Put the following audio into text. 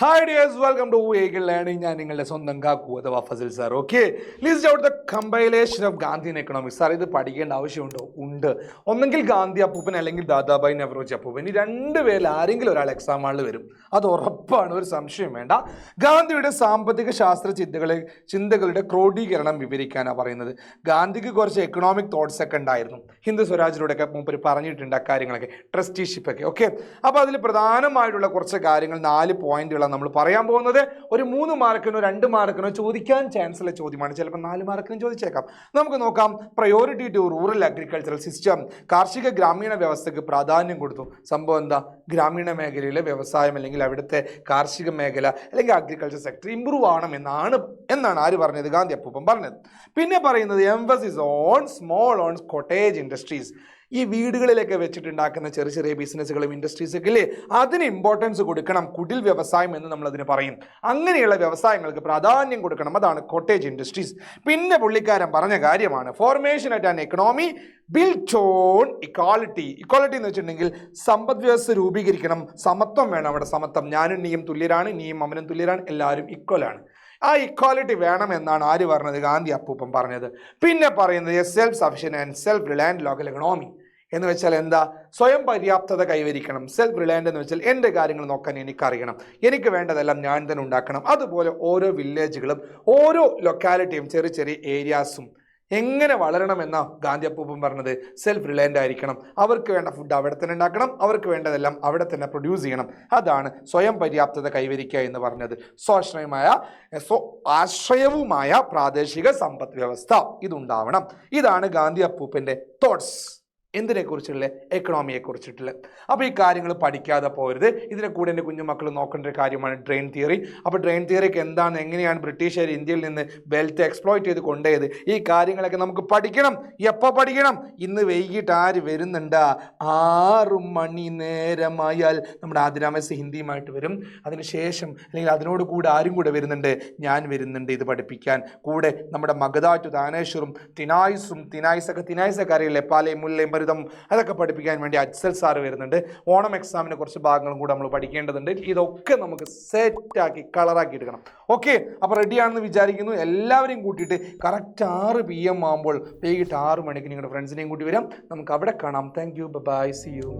Hi dears, welcome to Eagle Learning. ഞാൻ നിങ്ങളുടെ സ്വന്തം കാക്കു അഥവാ ഫസിൽ sir. Okay, list out the compilation of Gandhian economics. Sir ഇത് പഠിക്കേണ്ട ആവശ്യമുണ്ടോ? ഉണ്ട്. ഒന്നെങ്കിൽ ഗാന്ധി അപ്പൂപ്പൻ അല്ലെങ്കിൽ ദാദാഭായ് നെഹ്റുജി അപ്പൂപ്പൻ. ഈ രണ്ടുപേരിൽ ആരെങ്കിലും ഒരാൾ എക്സാം ഹാളിൽ വരും, അത് ഉറപ്പാണ്, ഒരു സംശയം വേണ്ട. ഗാന്ധിയുടെ സാമ്പത്തിക ശാസ്ത്ര ചിന്തകളുടെ ക്രോഡീകരണം വിവരിക്കാനാണ് പറയുന്നത്. ഗാന്ധിക്ക് കുറച്ച് എക്കണോമിക് തോട്ട്സ് ഒക്കെ ഉണ്ടായിരുന്നു, ഹിന്ദു സ്വരാജിലൂടെയൊക്കെ മൂപ്പര് പറഞ്ഞിട്ടുണ്ട് ആ കാര്യങ്ങളൊക്കെ, ട്രസ്റ്റിഷിപ്പ് ഒക്കെ. ഓക്കെ, അപ്പോൾ അതിൽ പ്രധാനമായിട്ടുള്ള കുറച്ച് കാര്യങ്ങൾ 4 പോയിന്റുകൾ നമ്മൾ പറയാൻ പോകുന്നത്. ഒരു 3 മാർക്കിനോ 2 മാർക്കിനോ ചോദിക്കാൻ ചാൻസ് ഉള്ള ചോദ്യമാണ്, ചിലപ്പോൾ 4 മാർക്കിനും ചോദിച്ചേക്കാം. നമുക്ക് നോക്കാം. Priority to rural agricultural system. കാർഷിക ഗ്രാമീണ വ്യവസ്ഥയ്ക്ക് പ്രാധാന്യം കൊടുത്തു. സംഭവം എന്താ? ഗ്രാമീണ മേഖലയിലെ വ്യവസായം അല്ലെങ്കിൽ അവിടുത്തെ കാർഷിക മേഖല അല്ലെങ്കിൽ അഗ്രികൾച്ചർ സെക്ടർ ഇമ്പ്രൂവ് ആവണം എന്നാണ് ആര് പറഞ്ഞത്? ഗാന്ധി അപ്പൂപ്പൻ പറഞ്ഞത്. പിന്നെ പറയുന്നത് emphasis on small on cottage industries. ഈ വീടുകളിലൊക്കെ വെച്ചിട്ടുണ്ടാക്കുന്ന ചെറിയ ചെറിയ ബിസിനസ്സുകളും ഇൻഡസ്ട്രീസൊക്കെ ഇല്ലേ, അതിന് ഇമ്പോർട്ടൻസ് കൊടുക്കണം. കുടിൽ വ്യവസായം എന്ന് നമ്മൾ അതിന് പറയും. അങ്ങനെയുള്ള വ്യവസായങ്ങൾക്ക് പ്രാധാന്യം കൊടുക്കണം, അതാണ് കോട്ടേജ് ഇൻഡസ്ട്രീസ്. പിന്നെ പുള്ളിക്കാരൻ പറഞ്ഞ കാര്യമാണ് formation at an economy built on equality. Equality എന്ന് വെച്ചിട്ടുണ്ടെങ്കിൽ സമ്പദ് വ്യവസ്ഥ രൂപീകരിക്കണം, സമത്വം വേണം. അവിടെ സമത്വം, ഞാനും നീയും തുല്യരാണ്, നീയും അവനും തുല്യരാണ്, എല്ലാവരും ഈക്വലാണ്. ആ ഇക്വാലിറ്റി വേണം എന്നാണ് ആര് പറഞ്ഞത്? ഗാന്ധി അപ്പൂപ്പൻ പറഞ്ഞത്. പിന്നെ പറയുന്നത് self sufficient and self reliant local economy എന്ന് വെച്ചാൽ എന്താ? സ്വയം പര്യാപ്തത കൈവരിക്കണം. സെൽഫ് റിലയൻ്റ് എന്ന് വെച്ചാൽ എൻ്റെ കാര്യങ്ങൾ നോക്കാൻ എനിക്കറിയണം, എനിക്ക് വേണ്ടതെല്ലാം ഞാൻ തന്നെ ഉണ്ടാക്കണം. അതുപോലെ ഓരോ വില്ലേജുകളും ഓരോ ലൊക്കാലിറ്റിയും ചെറിയ ചെറിയ ഏരിയാസും എങ്ങനെ വളരണമെന്നാ ഗാന്ധി അപ്പൂപ്പൻ പറഞ്ഞത്? സെൽഫ് റിലയൻ്റ് ആയിരിക്കണം. അവർക്ക് വേണ്ട ഫുഡ് അവിടെ തന്നെ ഉണ്ടാക്കണം, അവർക്ക് വേണ്ടതെല്ലാം അവിടെ തന്നെ പ്രൊഡ്യൂസ് ചെയ്യണം. അതാണ് സ്വയം പര്യാപ്തത കൈവരിക്കുക എന്ന് പറഞ്ഞത്. ആശ്രയവുമായ പ്രാദേശിക സമ്പദ് വ്യവസ്ഥ ഇതുണ്ടാവണം. ഇതാണ് ഗാന്ധി അപ്പൂപ്പൻ്റെ തോട്ട്സ്. എന്തിനെക്കുറിച്ചുള്ള? എക്കണോമിയെ കുറിച്ചിട്ടുള്ള. അപ്പോൾ ഈ കാര്യങ്ങൾ പഠിക്കാതെ പോരുത്. ഇതിനെ കൂടെ എൻ്റെ കുഞ്ഞുമക്കൾ നോക്കേണ്ട ഒരു കാര്യമാണ് ഡ്രെയിൻ തിയറി. അപ്പോൾ ഡ്രെയിൻ തിയറിക്ക് എന്താണ്, എങ്ങനെയാണ് ബ്രിട്ടീഷുകാർ ഇന്ത്യയിൽ നിന്ന് വെൽത്ത് എക്സ്പ്ലോയിറ്റ് ചെയ്ത് കൊണ്ടുപോയത്, ഈ കാര്യങ്ങളൊക്കെ നമുക്ക് പഠിക്കണം. എപ്പോൾ പഠിക്കണം? ഇന്ന് വൈകിട്ട് ആര് വരുന്നുണ്ട്? 6 മണി നേരമായാൽ നമ്മുടെ ആദിരാമസ് ഹിന്ദിയുമായിട്ട് വരും. അതിനുശേഷം അല്ലെങ്കിൽ അതിനോട് കൂടെ ആരും കൂടെ വരുന്നുണ്ട്? ഞാൻ വരുന്നുണ്ട് ഇത് പഠിപ്പിക്കാൻ. കൂടെ നമ്മുടെ മഗധ താനേശ്വറും തിനായ്സൊക്കെ അറിയില്ലേ, പാലയും മുല്ലയും ഭരിതം, അതൊക്കെ പഠിപ്പിക്കാൻ വേണ്ടി അജ്സൽ സാറ് വരുന്നുണ്ട്. ഓണം എക്സാമിന് കുറച്ച് ഭാഗങ്ങളും കൂടെ നമ്മൾ പഠിക്കേണ്ടതുണ്ട്. ഇതൊക്കെ നമുക്ക് സെറ്റാക്കി കളറാക്കി എടുക്കണം. ഓക്കെ, അപ്പോൾ റെഡിയാണെന്ന് വിചാരിക്കുന്നു. എല്ലാവരെയും കൂട്ടിയിട്ട് കറക്റ്റ് 6 PM ആകുമ്പോൾ വൈകിട്ട് 6 മണിക്ക് നിങ്ങളുടെ ഫ്രണ്ട്സിനെയും കൂട്ടി വരാം. നമുക്ക് അവിടെ കാണാം. Thank you, bye, see U.